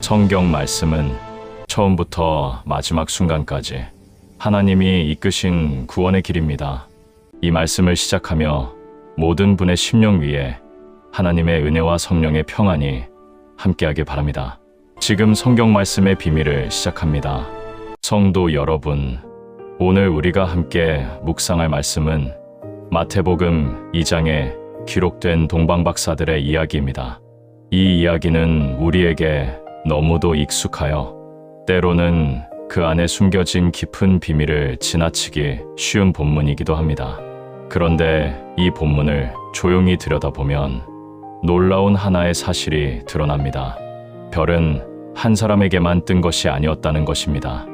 성경 말씀은 처음부터 마지막 순간까지 하나님이 이끄신 구원의 길입니다. 이 말씀을 시작하며 모든 분의 심령 위에 하나님의 은혜와 성령의 평안이 함께하길 바랍니다. 지금 성경 말씀의 비밀을 시작합니다. 성도 여러분, 오늘 우리가 함께 묵상할 말씀은 마태복음 2장에 기록된 동방박사들의 이야기입니다. 이 이야기는 우리에게 너무도 익숙하여 때로는 그 안에 숨겨진 깊은 비밀을 지나치기 쉬운 본문이기도 합니다. 그런데 이 본문을 조용히 들여다보면 놀라운 하나의 사실이 드러납니다. 별은 한 사람에게만 뜬 것이 아니었다는 것입니다.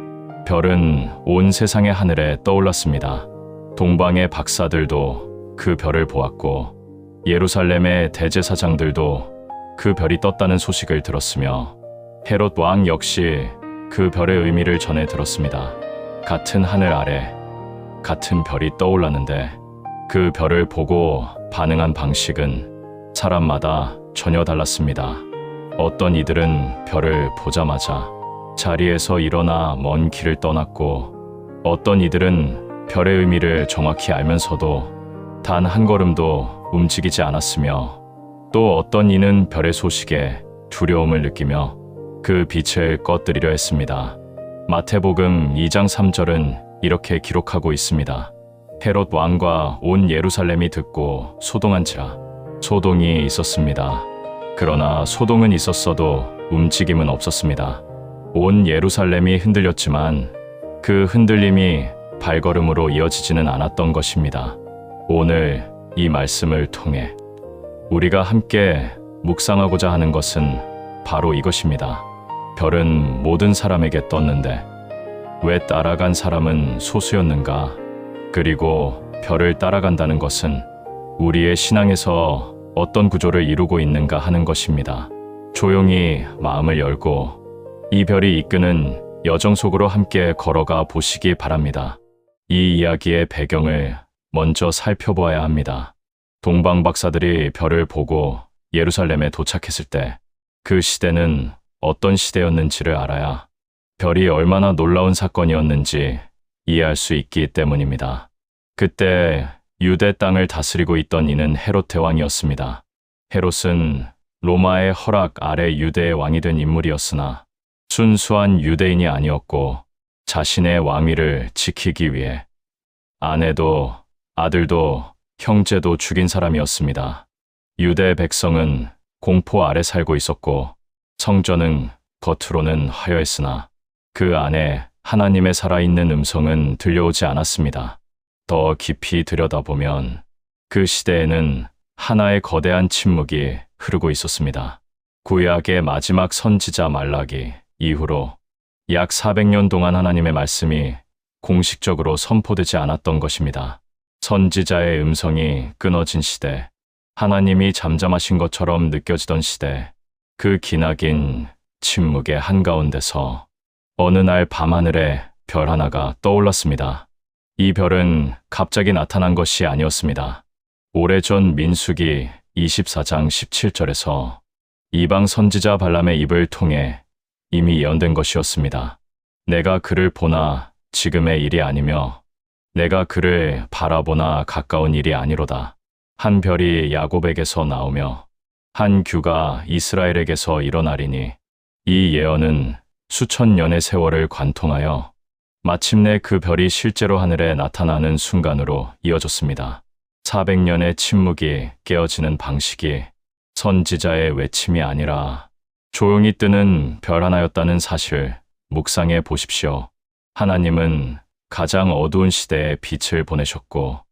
별은 온 세상의 하늘에 떠올랐습니다. 동방의 박사들도 그 별을 보았고 예루살렘의 대제사장들도 그 별이 떴다는 소식을 들었으며 헤롯 왕 역시 그 별의 의미를 전해 들었습니다. 같은 하늘 아래 같은 별이 떠올랐는데 그 별을 보고 반응한 방식은 사람마다 전혀 달랐습니다. 어떤 이들은 별을 보자마자 자리에서 일어나 먼 길을 떠났고, 어떤 이들은 별의 의미를 정확히 알면서도 단 한 걸음도 움직이지 않았으며, 또 어떤 이는 별의 소식에 두려움을 느끼며 그 빛을 꺼뜨리려 했습니다. 마태복음 2장 3절은 이렇게 기록하고 있습니다. 헤롯 왕과 온 예루살렘이 듣고 소동한지라. 소동이 있었습니다. 그러나 소동은 있었어도 움직임은 없었습니다. 온 예루살렘이 흔들렸지만 그 흔들림이 발걸음으로 이어지지는 않았던 것입니다. 오늘 이 말씀을 통해 우리가 함께 묵상하고자 하는 것은 바로 이것입니다. 별은 모든 사람에게 떴는데 왜 따라간 사람은 소수였는가? 그리고 별을 따라간다는 것은 우리의 신앙에서 어떤 구조를 이루고 있는가 하는 것입니다. 조용히 마음을 열고 이 별이 이끄는 여정 속으로 함께 걸어가 보시기 바랍니다. 이 이야기의 배경을 먼저 살펴보아야 합니다. 동방박사들이 별을 보고 예루살렘에 도착했을 때 그 시대는 어떤 시대였는지를 알아야 별이 얼마나 놀라운 사건이었는지 이해할 수 있기 때문입니다. 그때 유대 땅을 다스리고 있던 이는 헤롯 대왕이었습니다. 헤롯은 로마의 허락 아래 유대의 왕이 된 인물이었으나 순수한 유대인이 아니었고 자신의 왕위를 지키기 위해 아내도 아들도 형제도 죽인 사람이었습니다. 유대 백성은 공포 아래 살고 있었고 성전은 겉으로는 화려했으나 그 안에 하나님의 살아있는 음성은 들려오지 않았습니다. 더 깊이 들여다보면 그 시대에는 하나의 거대한 침묵이 흐르고 있었습니다. 구약의 마지막 선지자 말라기 이후로 약 400년 동안 하나님의 말씀이 공식적으로 선포되지 않았던 것입니다. 선지자의 음성이 끊어진 시대, 하나님이 잠잠하신 것처럼 느껴지던 시대, 그 기나긴 침묵의 한가운데서 어느 날 밤하늘에 별 하나가 떠올랐습니다. 이 별은 갑자기 나타난 것이 아니었습니다. 오래전 민수기 24장 17절에서 이방 선지자 발람의 입을 통해 이미 예언된 것이었습니다. 내가 그를 보나 지금의 일이 아니며 내가 그를 바라보나 가까운 일이 아니로다. 한 별이 야곱에게서 나오며 한 규가 이스라엘에게서 일어나리니 이 예언은 수천 년의 세월을 관통하여 마침내 그 별이 실제로 하늘에 나타나는 순간으로 이어졌습니다. 400년의 침묵이 깨어지는 방식이 선지자의 외침이 아니라 조용히 뜨는 별 하나였다는 사실 묵상해 보십시오. 하나님은 가장 어두운 시대에 빛을 보내셨고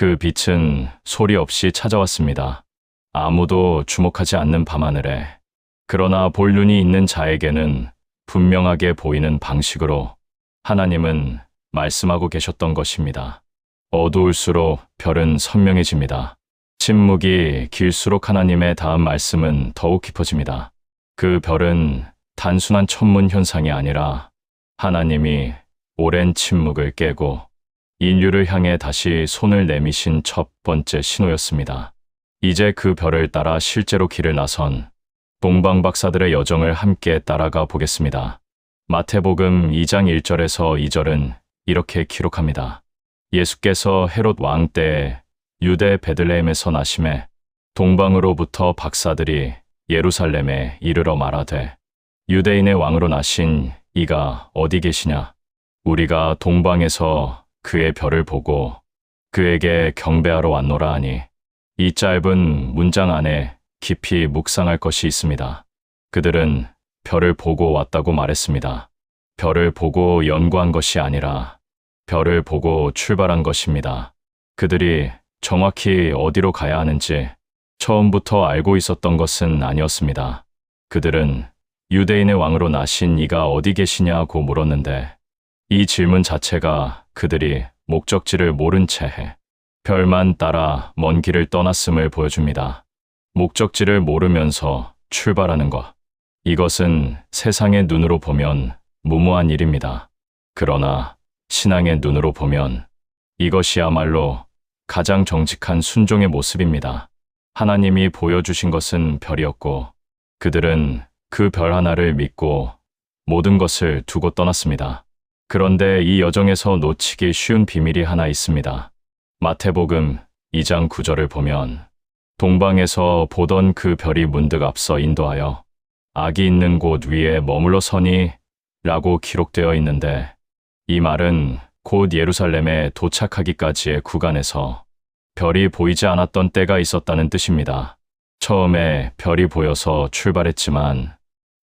그 빛은 소리 없이 찾아왔습니다. 아무도 주목하지 않는 밤하늘에, 그러나 볼 눈이 있는 자에게는 분명하게 보이는 방식으로 하나님은 말씀하고 계셨던 것입니다. 어두울수록 별은 선명해집니다. 침묵이 길수록 하나님의 다음 말씀은 더욱 깊어집니다. 그 별은 단순한 천문 현상이 아니라 하나님이 오랜 침묵을 깨고 인류를 향해 다시 손을 내미신 첫 번째 신호였습니다. 이제 그 별을 따라 실제로 길을 나선 동방 박사들의 여정을 함께 따라가 보겠습니다. 마태복음 2장 1절에서 2절은 이렇게 기록합니다. 예수께서 헤롯 왕 때에 유대 베들레헴에서 나심에 동방으로부터 박사들이 예루살렘에 이르러 말하되 유대인의 왕으로 나신 이가 어디 계시냐? 우리가 동방에서 그의 별을 보고 그에게 경배하러 왔노라 하니 이 짧은 문장 안에 깊이 묵상할 것이 있습니다. 그들은 별을 보고 왔다고 말했습니다. 별을 보고 연구한 것이 아니라 별을 보고 출발한 것입니다. 그들이 정확히 어디로 가야 하는지 처음부터 알고 있었던 것은 아니었습니다. 그들은 유대인의 왕으로 나신 이가 어디 계시냐고 물었는데 이 질문 자체가 그들이 목적지를 모른 채 별만 따라 먼 길을 떠났음을 보여줍니다. 목적지를 모르면서 출발하는 것. 이것은 세상의 눈으로 보면 무모한 일입니다. 그러나 신앙의 눈으로 보면 이것이야말로 가장 정직한 순종의 모습입니다. 하나님이 보여주신 것은 별이었고 그들은 그 별 하나를 믿고 모든 것을 두고 떠났습니다. 그런데 이 여정에서 놓치기 쉬운 비밀이 하나 있습니다. 마태복음 2장 9절을 보면 동방에서 보던 그 별이 문득 앞서 인도하여 악이 있는 곳 위에 머물러 서니 라고 기록되어 있는데 이 말은 곧 예루살렘에 도착하기까지의 구간에서 별이 보이지 않았던 때가 있었다는 뜻입니다. 처음에 별이 보여서 출발했지만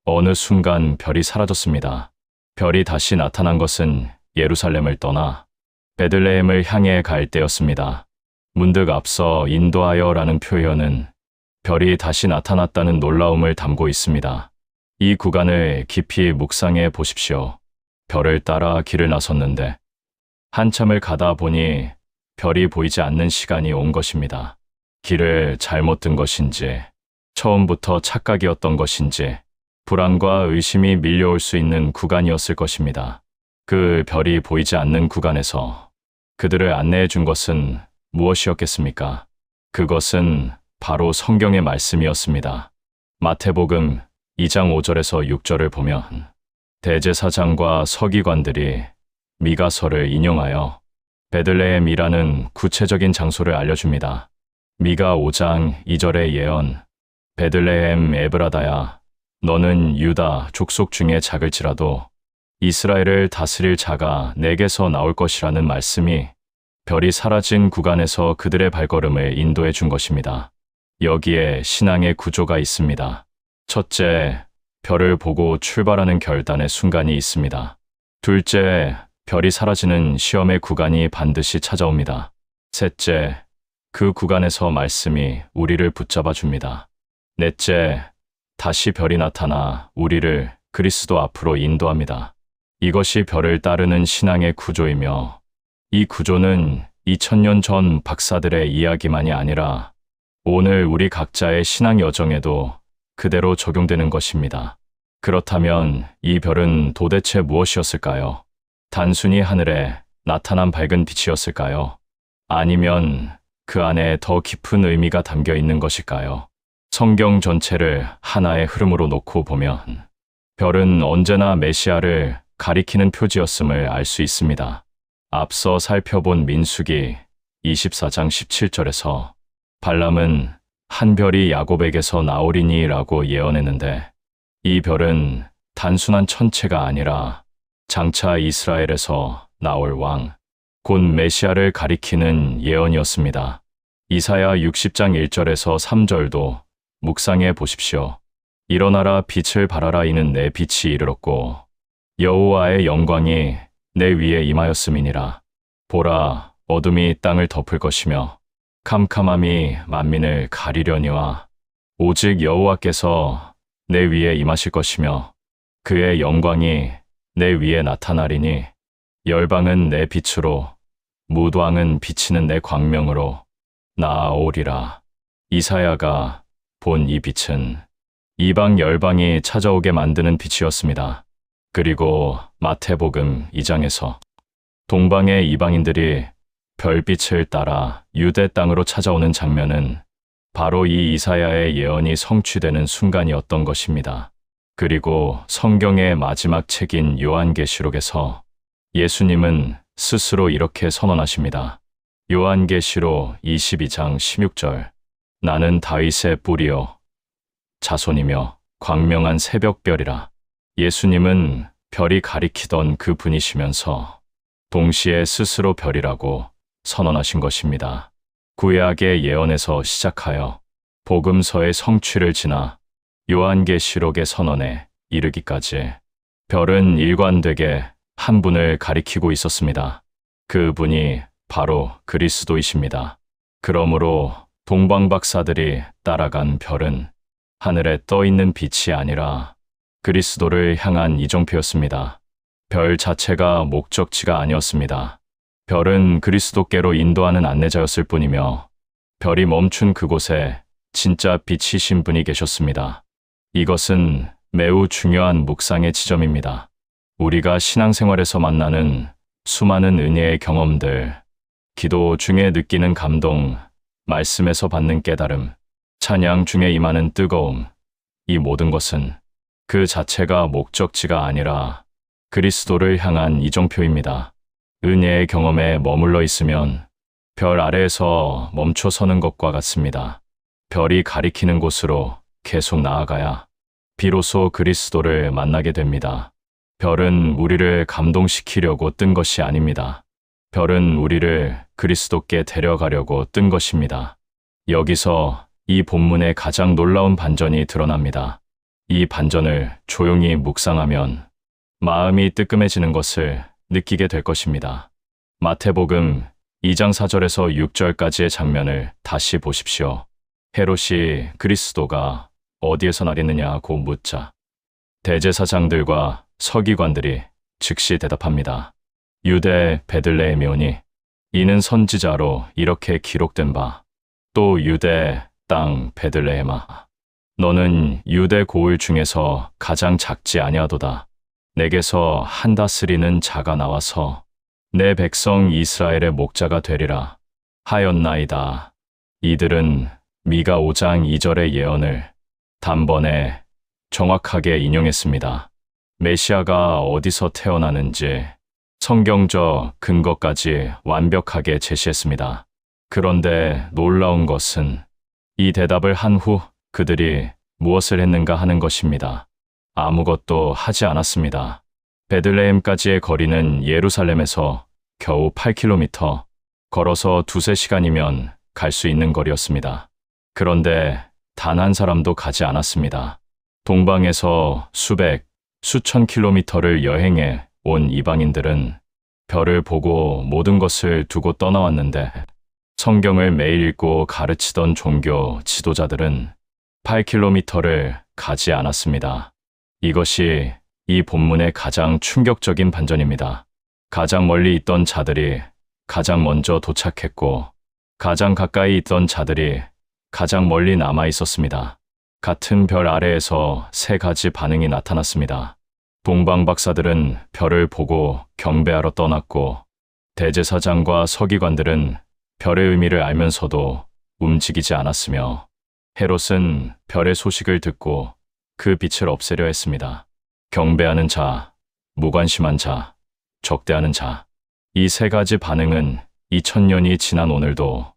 어느 순간 별이 사라졌습니다. 별이 다시 나타난 것은 예루살렘을 떠나 베들레헴을 향해 갈 때였습니다. 문득 앞서 인도하여라는 표현은 별이 다시 나타났다는 놀라움을 담고 있습니다. 이 구간을 깊이 묵상해 보십시오. 별을 따라 길을 나섰는데 한참을 가다 보니 별이 보이지 않는 시간이 온 것입니다. 길을 잘못 든 것인지, 처음부터 착각이었던 것인지, 불안과 의심이 밀려올 수 있는 구간이었을 것입니다. 그 별이 보이지 않는 구간에서 그들을 안내해 준 것은 무엇이었겠습니까? 그것은 바로 성경의 말씀이었습니다. 마태복음 2장 5절에서 6절을 보면 대제사장과 서기관들이 미가서를 인용하여 베들레헴이라는 구체적인 장소를 알려줍니다. 미가 5장 2절의 예언, 베들레헴 에브라다야, 너는 유다 족속 중에 작을지라도 이스라엘을 다스릴 자가 내게서 나올 것이라는 말씀이 별이 사라진 구간에서 그들의 발걸음을 인도해 준 것입니다. 여기에 신앙의 구조가 있습니다. 첫째, 별을 보고 출발하는 결단의 순간이 있습니다. 둘째, 별이 사라지는 시험의 구간이 반드시 찾아옵니다. 셋째, 그 구간에서 말씀이 우리를 붙잡아 줍니다. 넷째, 다시 별이 나타나 우리를 그리스도 앞으로 인도합니다. 이것이 별을 따르는 신앙의 구조이며 이 구조는 2000년 전 박사들의 이야기만이 아니라 오늘 우리 각자의 신앙 여정에도 그대로 적용되는 것입니다. 그렇다면 이 별은 도대체 무엇이었을까요? 단순히 하늘에 나타난 밝은 빛이었을까요? 아니면 그 안에 더 깊은 의미가 담겨 있는 것일까요? 성경 전체를 하나의 흐름으로 놓고 보면 별은 언제나 메시아를 가리키는 표지였음을 알 수 있습니다. 앞서 살펴본 민수기 24장 17절에서 발람은 한 별이 야곱에게서 나오리니 라고 예언했는데 이 별은 단순한 천체가 아니라 장차 이스라엘에서 나올 왕, 곧 메시아를 가리키는 예언이었습니다. 이사야 60장 1절에서 3절도 묵상해 보십시오. 일어나라 빛을 발하라 이는 내 빛이 이르렀고 여호와의 영광이 내 위에 임하였음이니라. 보라, 어둠이 땅을 덮을 것이며 캄캄함이 만민을 가리려니와 오직 여호와께서 내 위에 임하실 것이며 그의 영광이 내 위에 나타나리니 열방은 내 빛으로 무왕은 비치는 내 광명으로 나아오리라. 이사야가 본 이 빛은 이방 열방이 찾아오게 만드는 빛이었습니다. 그리고 마태복음 2장에서 동방의 이방인들이 별빛을 따라 유대 땅으로 찾아오는 장면은 바로 이 이사야의 예언이 성취되는 순간이었던 것입니다. 그리고 성경의 마지막 책인 요한계시록에서 예수님은 스스로 이렇게 선언하십니다. 요한계시록 22장 16절 나는 다윗의 뿌리요 자손이며 광명한 새벽별이라. 예수님은 별이 가리키던 그 분이시면서 동시에 스스로 별이라고 선언하신 것입니다. 구약의 예언에서 시작하여 복음서의 성취를 지나 요한계시록의 선언에 이르기까지 별은 일관되게 한 분을 가리키고 있었습니다. 그 분이 바로 그리스도이십니다. 그러므로 동방박사들이 따라간 별은 하늘에 떠 있는 빛이 아니라 그리스도를 향한 이정표였습니다. 별 자체가 목적지가 아니었습니다. 별은 그리스도께로 인도하는 안내자였을 뿐이며 별이 멈춘 그곳에 진짜 빛이신 분이 계셨습니다. 이것은 매우 중요한 묵상의 지점입니다. 우리가 신앙생활에서 만나는 수많은 은혜의 경험들, 기도 중에 느끼는 감동, 말씀에서 받는 깨달음, 찬양 중에 임하는 뜨거움, 이 모든 것은 그 자체가 목적지가 아니라 그리스도를 향한 이정표입니다. 은혜의 경험에 머물러 있으면 별 아래에서 멈춰 서는 것과 같습니다. 별이 가리키는 곳으로 계속 나아가야 비로소 그리스도를 만나게 됩니다. 별은 우리를 감동시키려고 뜬 것이 아닙니다. 별은 우리를 그리스도께 데려가려고 뜬 것입니다. 여기서 이 본문의 가장 놀라운 반전이 드러납니다. 이 반전을 조용히 묵상하면 마음이 뜨끔해지는 것을 느끼게 될 것입니다. 마태복음 2장 4절에서 6절까지의 장면을 다시 보십시오. 헤롯이 그리스도가 어디에서 나겠느냐고 묻자 대제사장들과 서기관들이 즉시 대답합니다. 유대 베들레헴이 오니 이는 선지자로 이렇게 기록된 바 또 유대 땅 베들레헴아 너는 유대 고을 중에서 가장 작지 아니하도다. 내게서 한 다스리는 자가 나와서 내 백성 이스라엘의 목자가 되리라 하였나이다. 이들은 미가 5장 2절의 예언을 단번에 정확하게 인용했습니다. 메시아가 어디서 태어나는지 성경적 근거까지 완벽하게 제시했습니다. 그런데 놀라운 것은 이 대답을 한 후 그들이 무엇을 했는가 하는 것입니다. 아무것도 하지 않았습니다. 베들레헴까지의 거리는 예루살렘에서 겨우 8km, 걸어서 2~3시간이면 갈 수 있는 거리였습니다. 그런데 단 한 사람도 가지 않았습니다. 동방에서 수천 킬로미터를 여행해 온 이방인들은 별을 보고 모든 것을 두고 떠나왔는데 성경을 매일 읽고 가르치던 종교 지도자들은 8km를 가지 않았습니다. 이것이 이 본문의 가장 충격적인 반전입니다. 가장 멀리 있던 자들이 가장 먼저 도착했고 가장 가까이 있던 자들이 가장 멀리 남아 있었습니다. 같은 별 아래에서 세 가지 반응이 나타났습니다. 동방 박사들은 별을 보고 경배하러 떠났고 대제사장과 서기관들은 별의 의미를 알면서도 움직이지 않았으며 헤롯은 별의 소식을 듣고 그 빛을 없애려 했습니다. 경배하는 자, 무관심한 자, 적대하는 자. 이 세 가지 반응은 2000년이 지난 오늘도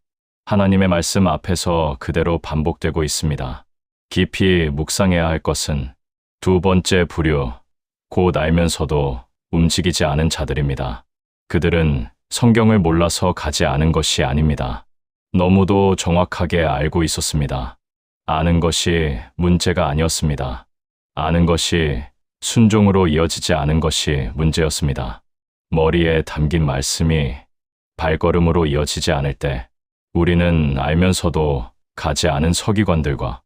하나님의 말씀 앞에서 그대로 반복되고 있습니다. 깊이 묵상해야 할 것은 두 번째 부류, 곧 알면서도 움직이지 않은 자들입니다. 그들은 성경을 몰라서 가지 않은 것이 아닙니다. 너무도 정확하게 알고 있었습니다. 아는 것이 문제가 아니었습니다. 아는 것이 순종으로 이어지지 않은 것이 문제였습니다. 머리에 담긴 말씀이 발걸음으로 이어지지 않을 때 우리는 알면서도 가지 않은 서기관들과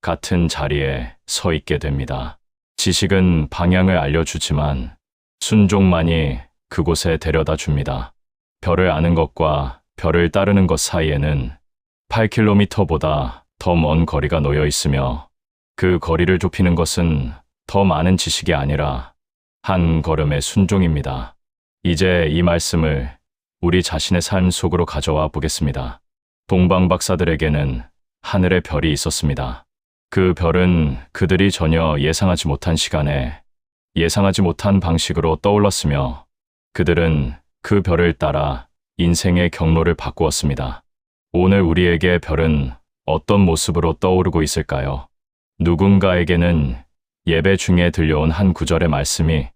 같은 자리에 서 있게 됩니다. 지식은 방향을 알려주지만 순종만이 그곳에 데려다 줍니다. 별을 아는 것과 별을 따르는 것 사이에는 8km보다 더 먼 거리가 놓여 있으며 그 거리를 좁히는 것은 더 많은 지식이 아니라 한 걸음의 순종입니다. 이제 이 말씀을 우리 자신의 삶 속으로 가져와 보겠습니다. 동방 박사들에게는 하늘에 별이 있었습니다. 그 별은 그들이 전혀 예상하지 못한 시간에 예상하지 못한 방식으로 떠올랐으며 그들은 그 별을 따라 인생의 경로를 바꾸었습니다. 오늘 우리에게 별은 어떤 모습으로 떠오르고 있을까요? 누군가에게는 예배 중에 들려온 한 구절의 말씀이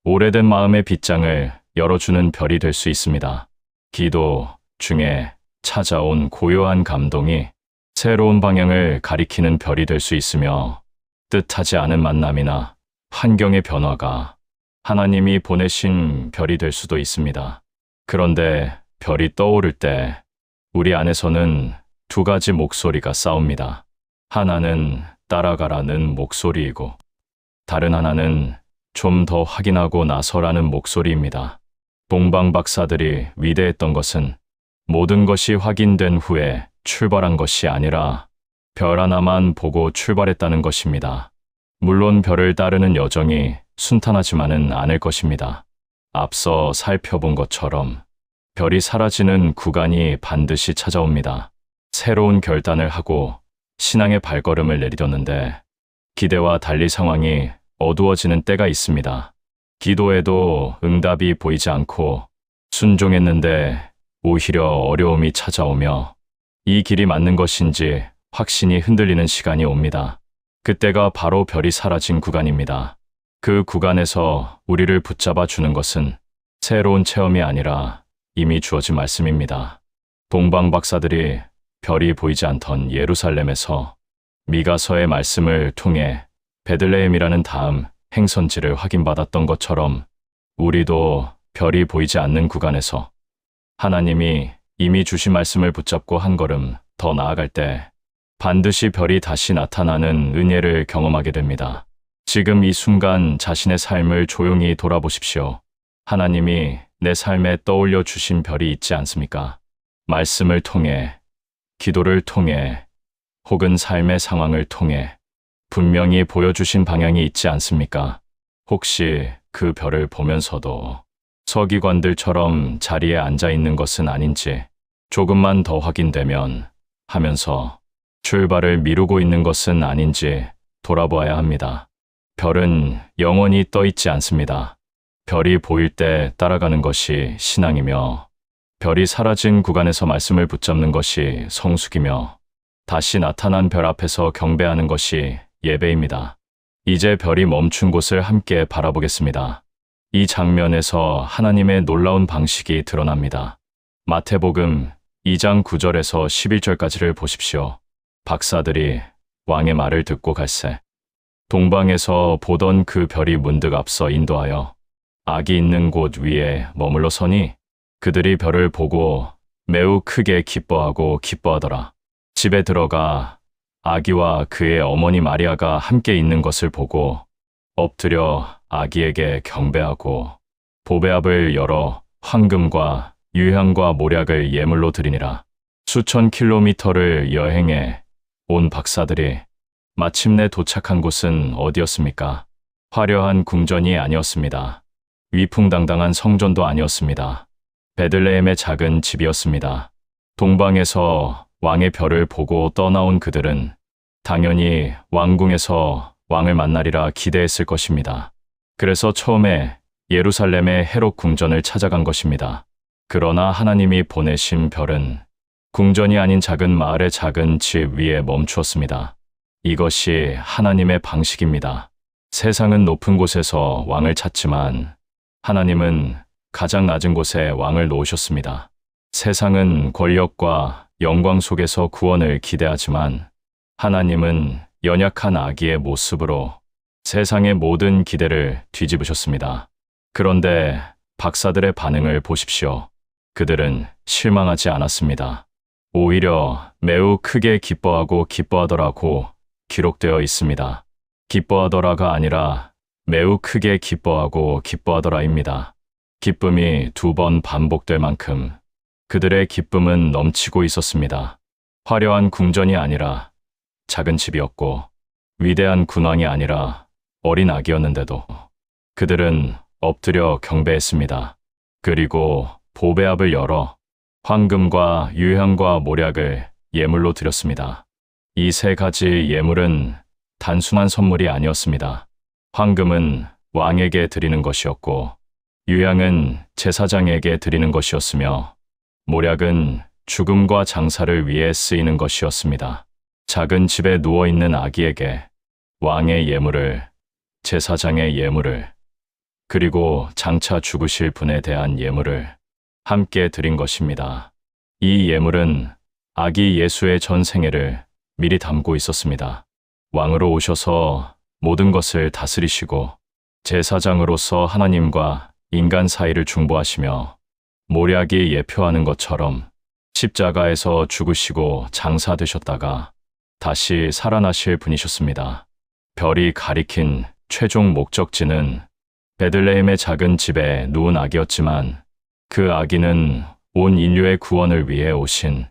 오래된 마음의 빗장을 열어주는 별이 될 수 있습니다. 기도 중에 찾아온 고요한 감동이 새로운 방향을 가리키는 별이 될 수 있으며 뜻하지 않은 만남이나 환경의 변화가 하나님이 보내신 별이 될 수도 있습니다. 그런데 별이 떠오를 때 우리 안에서는 두 가지 목소리가 싸웁니다. 하나는 따라가라는 목소리이고 다른 하나는 좀 더 확인하고 나서라는 목소리입니다. 동방 박사들이 위대했던 것은 모든 것이 확인된 후에 출발한 것이 아니라 별 하나만 보고 출발했다는 것입니다. 물론 별을 따르는 여정이 순탄하지만은 않을 것입니다. 앞서 살펴본 것처럼 별이 사라지는 구간이 반드시 찾아옵니다. 새로운 결단을 하고 신앙의 발걸음을 내딛었는데 기대와 달리 상황이 어두워지는 때가 있습니다. 기도에도 응답이 보이지 않고 순종했는데 오히려 어려움이 찾아오며 이 길이 맞는 것인지 확신이 흔들리는 시간이 옵니다. 그때가 바로 별이 사라진 구간입니다. 그 구간에서 우리를 붙잡아 주는 것은 새로운 체험이 아니라 이미 주어진 말씀입니다. 동방 박사들이 별이 보이지 않던 예루살렘에서 미가서의 말씀을 통해 베들레헴이라는 다음 행선지를 확인받았던 것처럼 우리도 별이 보이지 않는 구간에서 하나님이 이미 주신 말씀을 붙잡고 한 걸음 더 나아갈 때 반드시 별이 다시 나타나는 은혜를 경험하게 됩니다. 지금 이 순간 자신의 삶을 조용히 돌아보십시오. 하나님이 내 삶에 떠올려 주신 별이 있지 않습니까? 말씀을 통해, 기도를 통해, 혹은 삶의 상황을 통해 분명히 보여주신 방향이 있지 않습니까? 혹시 그 별을 보면서도 서기관들처럼 자리에 앉아 있는 것은 아닌지 조금만 더 확인되면 하면서 출발을 미루고 있는 것은 아닌지 돌아보아야 합니다. 별은 영원히 떠 있지 않습니다. 별이 보일 때 따라가는 것이 신앙이며 별이 사라진 구간에서 말씀을 붙잡는 것이 성숙이며 다시 나타난 별 앞에서 경배하는 것이 예배입니다. 이제 별이 멈춘 곳을 함께 바라보겠습니다. 이 장면에서 하나님의 놀라운 방식이 드러납니다. 마태복음 2장 9절에서 11절까지를 보십시오. 박사들이 왕의 말을 듣고 갈새 동방에서 보던 그 별이 문득 앞서 인도하여 악이 있는 곳 위에 머물러 서니 그들이 별을 보고 매우 크게 기뻐하고 기뻐하더라. 집에 들어가 아기와 그의 어머니 마리아가 함께 있는 것을 보고 엎드려 아기에게 경배하고 보배압을 열어 황금과 유향과 모략을 예물로 드리니라. 수천 킬로미터를 여행해 온 박사들이 마침내 도착한 곳은 어디였습니까? 화려한 궁전이 아니었습니다. 위풍당당한 성전도 아니었습니다. 베들레헴의 작은 집이었습니다. 동방에서 왕의 별을 보고 떠나온 그들은 당연히 왕궁에서 왕을 만나리라 기대했을 것입니다. 그래서 처음에 예루살렘의 헤롯 궁전을 찾아간 것입니다. 그러나 하나님이 보내신 별은 궁전이 아닌 작은 마을의 작은 집 위에 멈추었습니다. 이것이 하나님의 방식입니다. 세상은 높은 곳에서 왕을 찾지만 하나님은 가장 낮은 곳에 왕을 놓으셨습니다. 세상은 권력과 영광 속에서 구원을 기대하지만 하나님은 연약한 아기의 모습으로 세상의 모든 기대를 뒤집으셨습니다. 그런데 박사들의 반응을 보십시오. 그들은 실망하지 않았습니다. 오히려 매우 크게 기뻐하고 기뻐하더라고 기록되어 있습니다. 기뻐하더라가 아니라 매우 크게 기뻐하고 기뻐하더라입니다. 기쁨이 2번 반복될 만큼 그들의 기쁨은 넘치고 있었습니다. 화려한 궁전이 아니라 작은 집이었고 위대한 군왕이 아니라 어린 아기였는데도 그들은 엎드려 경배했습니다. 그리고 보배압을 열어 황금과 유향과 모략을 예물로 드렸습니다. 이 세 가지 예물은 단순한 선물이 아니었습니다. 황금은 왕에게 드리는 것이었고, 유향은 제사장에게 드리는 것이었으며, 모략은 죽음과 장사를 위해 쓰이는 것이었습니다. 작은 집에 누워있는 아기에게 왕의 예물을, 제사장의 예물을, 그리고 장차 죽으실 분에 대한 예물을 함께 드린 것입니다. 이 예물은 아기 예수의 전 생애를 미리 담고 있었습니다. 왕으로 오셔서 모든 것을 다스리시고 제사장으로서 하나님과 인간 사이를 중보하시며 모략이 예표하는 것처럼 십자가에서 죽으시고 장사되셨다가 다시 살아나실 분이셨습니다. 별이 가리킨 최종 목적지는 베들레헴의 작은 집에 누운 아기였지만 그 아기는 온 인류의 구원을 위해 오신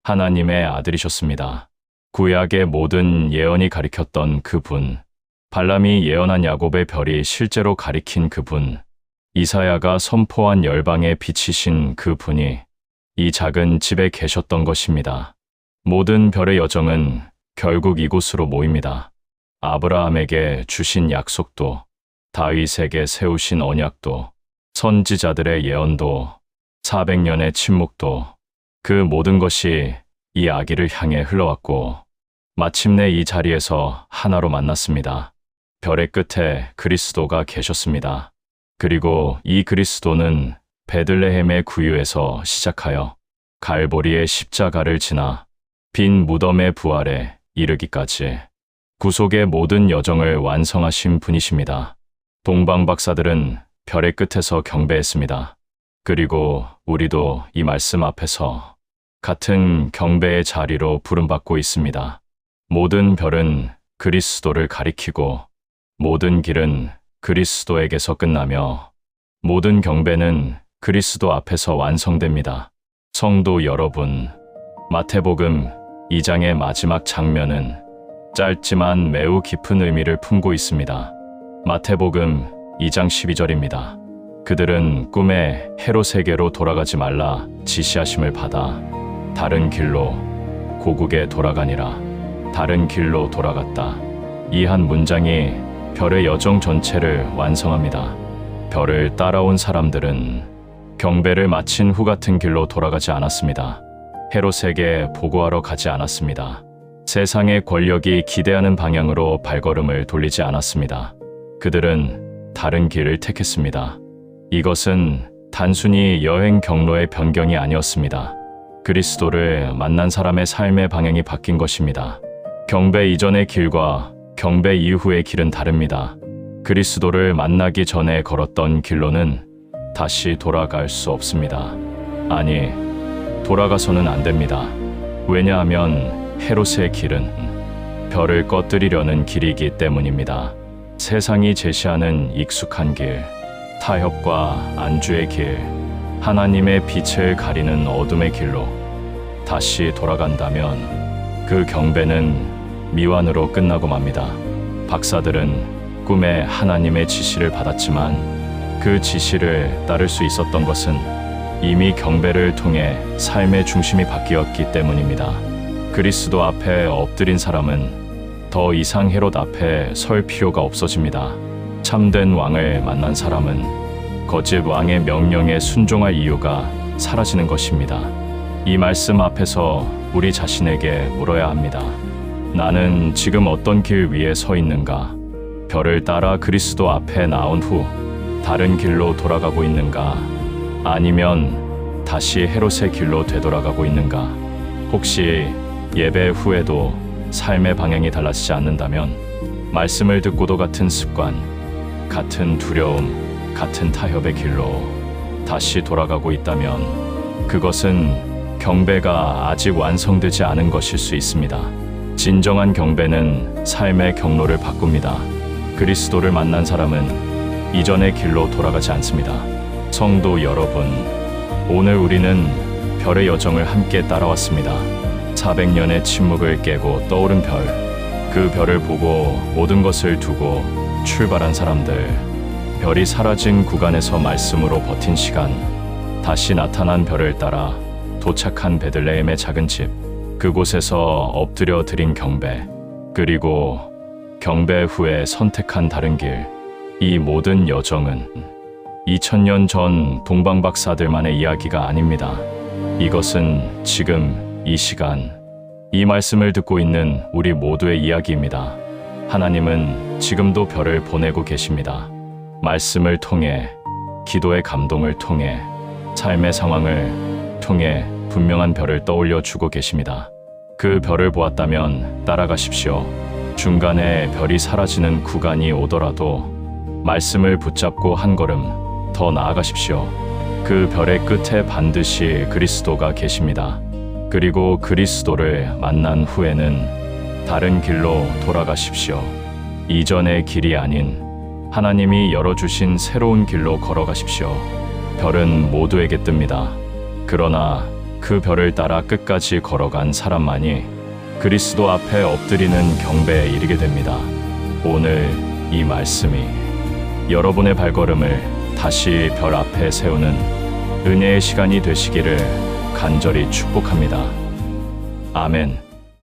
하나님의 아들이셨습니다. 구약의 모든 예언이 가리켰던 그분, 발람이 예언한 야곱의 별이 실제로 가리킨 그분, 이사야가 선포한 열방의 빛이신 그분이 이 작은 집에 계셨던 것입니다. 모든 별의 여정은 결국 이곳으로 모입니다. 아브라함에게 주신 약속도, 다윗에게 세우신 언약도, 선지자들의 예언도, 400년의 침묵도, 그 모든 것이 이 아기를 향해 흘러왔고 마침내 이 자리에서 하나로 만났습니다. 별의 끝에 그리스도가 계셨습니다. 그리고 이 그리스도는 베들레헴의 구유에서 시작하여 갈보리의 십자가를 지나 빈 무덤의 부활에 이르기까지 구속의 모든 여정을 완성하신 분이십니다. 동방 박사들은 별의 끝에서 경배했습니다. 그리고 우리도 이 말씀 앞에서 같은 경배의 자리로 부름받고 있습니다. 모든 별은 그리스도를 가리키고 모든 길은 그리스도에게서 끝나며 모든 경배는 그리스도 앞에서 완성됩니다. 성도 여러분, 마태복음 2장의 마지막 장면은 짧지만 매우 깊은 의미를 품고 있습니다. 마태복음 2장 12절입니다. 그들은 꿈에 헤롯에게로 돌아가지 말라 지시하심을 받아 다른 길로 고국에 돌아가니라. 다른 길로 돌아갔다. 이 한 문장이 별의 여정 전체를 완성합니다. 별을 따라온 사람들은 경배를 마친 후 같은 길로 돌아가지 않았습니다. 헤롯에게 보고하러 가지 않았습니다. 세상의 권력이 기대하는 방향으로 발걸음을 돌리지 않았습니다. 그들은 다른 길을 택했습니다. 이것은 단순히 여행 경로의 변경이 아니었습니다. 그리스도를 만난 사람의 삶의 방향이 바뀐 것입니다. 경배 이전의 길과 경배 이후의 길은 다릅니다. 그리스도를 만나기 전에 걸었던 길로는 다시 돌아갈 수 없습니다. 아니, 돌아가서는 안 됩니다. 왜냐하면 헤롯의 길은 별을 꺼뜨리려는 길이기 때문입니다. 세상이 제시하는 익숙한 길, 타협과 안주의 길, 하나님의 빛을 가리는 어둠의 길로 다시 돌아간다면 그 경배는 미완으로 끝나고 맙니다. 박사들은 꿈에 하나님의 지시를 받았지만 그 지시를 따를 수 있었던 것은 이미 경배를 통해 삶의 중심이 바뀌었기 때문입니다. 그리스도 앞에 엎드린 사람은 더 이상 헤롯 앞에 설 필요가 없어집니다. 참된 왕을 만난 사람은 거짓 왕의 명령에 순종할 이유가 사라지는 것입니다. 이 말씀 앞에서 우리 자신에게 물어야 합니다. 나는 지금 어떤 길 위에 서 있는가? 별을 따라 그리스도 앞에 나온 후 다른 길로 돌아가고 있는가? 아니면 다시 헤롯의 길로 되돌아가고 있는가? 혹시 예배 후에도 삶의 방향이 달라지지 않는다면 말씀을 듣고도 같은 습관, 같은 두려움, 같은 타협의 길로 다시 돌아가고 있다면 그것은 경배가 아직 완성되지 않은 것일 수 있습니다. 진정한 경배는 삶의 경로를 바꿉니다. 그리스도를 만난 사람은 이전의 길로 돌아가지 않습니다. 성도 여러분, 오늘 우리는 별의 여정을 함께 따라왔습니다. 400년의 침묵을 깨고 떠오른 별, 그 별을 보고 모든 것을 두고 출발한 사람들, 별이 사라진 구간에서 말씀으로 버틴 시간, 다시 나타난 별을 따라 도착한 베들레헴의 작은 집, 그곳에서 엎드려 드린 경배, 그리고 경배 후에 선택한 다른 길, 이 모든 여정은 2000년 전 동방박사들만의 이야기가 아닙니다. 이것은 지금 이 시간, 이 말씀을 듣고 있는 우리 모두의 이야기입니다. 하나님은 지금도 별을 보내고 계십니다. 말씀을 통해, 기도의 감동을 통해, 삶의 상황을 통해 분명한 별을 떠올려 주고 계십니다. 그 별을 보았다면 따라가십시오. 중간에 별이 사라지는 구간이 오더라도 말씀을 붙잡고 한 걸음 더 나아가십시오. 그 별의 끝에 반드시 그리스도가 계십니다. 그리고 그리스도를 만난 후에는 다른 길로 돌아가십시오. 이전의 길이 아닌 하나님이 열어주신 새로운 길로 걸어가십시오. 별은 모두에게 뜹니다. 그러나 그 별을 따라 끝까지 걸어간 사람만이 그리스도 앞에 엎드리는 경배에 이르게 됩니다. 오늘 이 말씀이 여러분의 발걸음을 다시 별 앞에 세우는 은혜의 시간이 되시기를 간절히 축복합니다. 아멘.